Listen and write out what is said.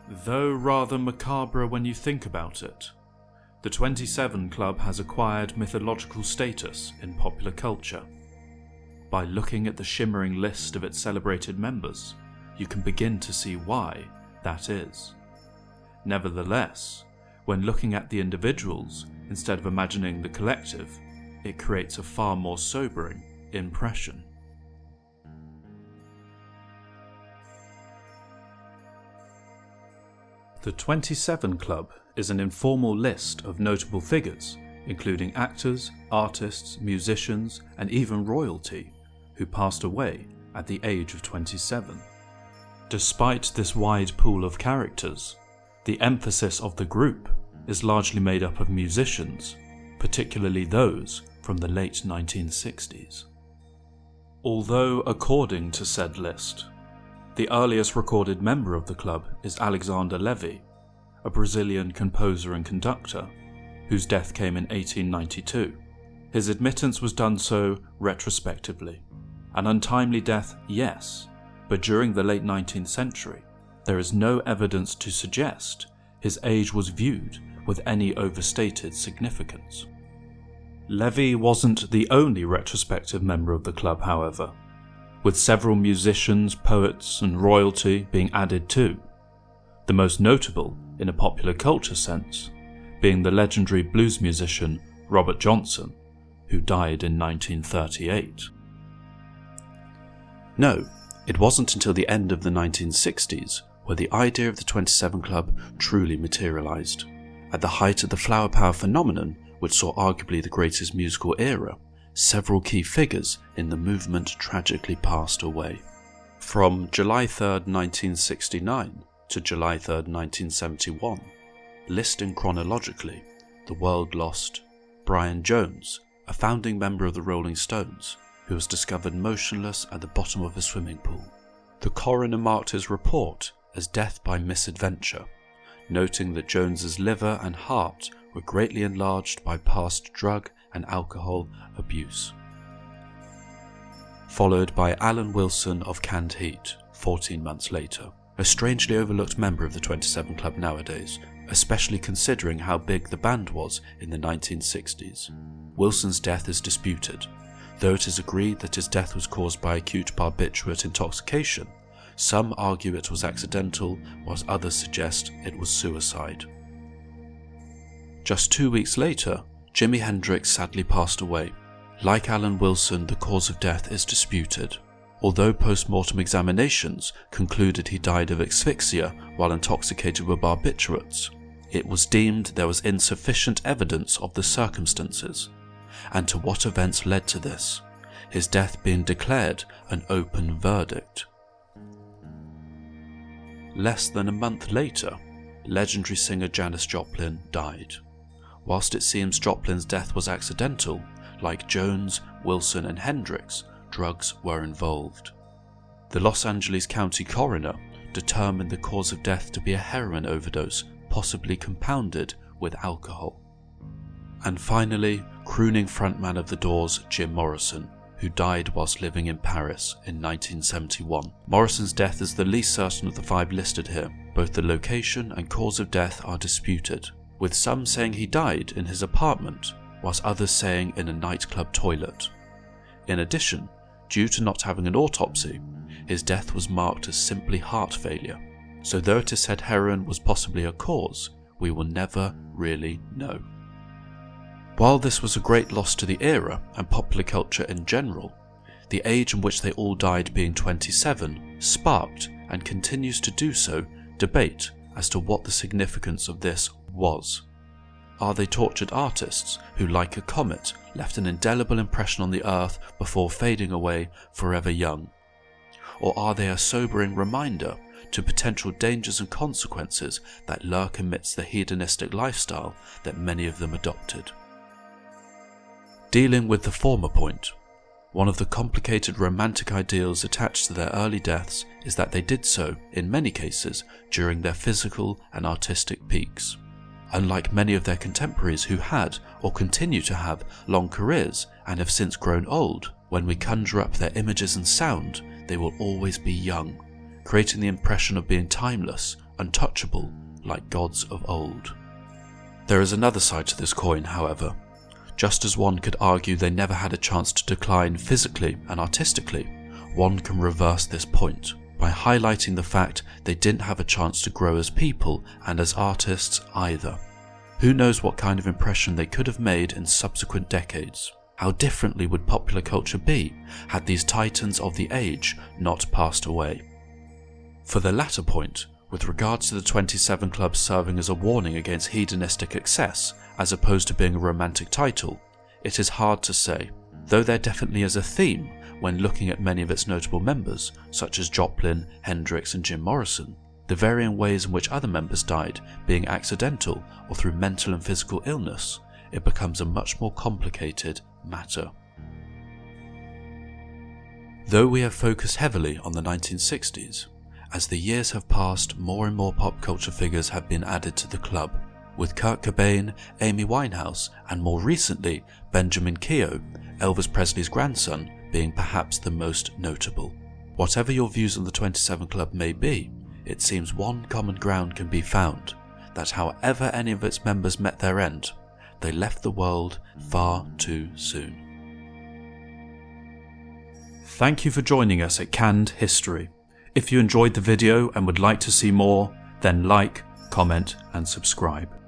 Though rather macabre when you think about it, the 27 Club has acquired mythological status in popular culture. By looking at the shimmering list of its celebrated members, you can begin to see why that is. Nevertheless, when looking at the individuals instead of imagining the collective, it creates a far more sobering impression. The 27 Club is an informal list of notable figures, including actors, artists, musicians, and even royalty, who passed away at the age of 27. Despite this wide pool of characters, the emphasis of the group is largely made up of musicians, particularly those from the late 1960s. Although, according to said list, the earliest recorded member of the club is Alexander Levy, a Brazilian composer and conductor, whose death came in 1892. His admittance was done so retrospectively. An untimely death, yes, but during the late 19th century, there is no evidence to suggest his age was viewed with any overstated significance. Levy wasn't the only retrospective member of the club, however, with several musicians, poets, and royalty being added too, the most notable, in a popular culture sense, being the legendary blues musician Robert Johnson, who died in 1938. No, it wasn't until the end of the 1960s where the idea of the 27 Club truly materialised. At the height of the flower power phenomenon, which saw arguably the greatest musical era, several key figures in the movement tragically passed away. From July 3rd, 1969 to July 3rd, 1971, listing chronologically, the world lost Brian Jones, a founding member of the Rolling Stones, who was discovered motionless at the bottom of a swimming pool. The coroner marked his report as death by misadventure, noting that Jones's liver and heart were greatly enlarged by past drug and alcohol abuse. Followed by Alan Wilson of Canned Heat 14 months later, a strangely overlooked member of the 27 Club nowadays, especially considering how big the band was in the 1960s. Wilson's death is disputed, though it is agreed that his death was caused by acute barbiturate intoxication. Some argue it was accidental, whilst others suggest it was suicide. Just 2 weeks later, Jimi Hendrix sadly passed away. Like Alan Wilson, the cause of death is disputed. Although post-mortem examinations concluded he died of asphyxia while intoxicated with barbiturates, it was deemed there was insufficient evidence of the circumstances, and to what events led to this, his death being declared an open verdict. Less than a month later, legendary singer Janis Joplin died. Whilst it seems Joplin's death was accidental, like Jones, Wilson and Hendrix, drugs were involved. The Los Angeles County coroner determined the cause of death to be a heroin overdose, possibly compounded with alcohol. And finally, crooning frontman of the Doors, Jim Morrison, who died whilst living in Paris in 1971. Morrison's death is the least certain of the 5 listed here. Both the location and cause of death are disputed, with some saying he died in his apartment, whilst others saying in a nightclub toilet. In addition, due to not having an autopsy, his death was marked as simply heart failure, so though it is said heroin was possibly a cause, we will never really know. While this was a great loss to the era and popular culture in general, the age in which they all died being 27 sparked, and continues to do so, debate as to what the significance of this was. Are they tortured artists who, like a comet, left an indelible impression on the earth before fading away forever young? Or are they a sobering reminder to potential dangers and consequences that lurk amidst the hedonistic lifestyle that many of them adopted? Dealing with the former point, one of the complicated romantic ideals attached to their early deaths is that they did so, in many cases, during their physical and artistic peaks. Unlike many of their contemporaries who had, or continue to have, long careers and have since grown old, when we conjure up their images and sound, they will always be young, creating the impression of being timeless, untouchable, like gods of old. There is another side to this coin, however. Just as one could argue they never had a chance to decline physically and artistically, one can reverse this point by highlighting the fact they didn't have a chance to grow as people and as artists either. Who knows what kind of impression they could have made in subsequent decades? How differently would popular culture be had these titans of the age not passed away? For the latter point, with regards to the 27 Club serving as a warning against hedonistic excess, as opposed to being a romantic title, it is hard to say, though there definitely is a theme when looking at many of its notable members, such as Joplin, Hendrix and Jim Morrison, the varying ways in which other members died, being accidental or through mental and physical illness, it becomes a much more complicated matter. Though we have focused heavily on the 1960s, as the years have passed, more and more pop culture figures have been added to the club, with Kurt Cobain, Amy Winehouse, and more recently Benjamin Keough, Elvis Presley's grandson, being perhaps the most notable. Whatever your views on the 27 Club may be, it seems one common ground can be found, that however any of its members met their end, they left the world far too soon. Thank you for joining us at Canned History. If you enjoyed the video and would like to see more, then like, comment and subscribe.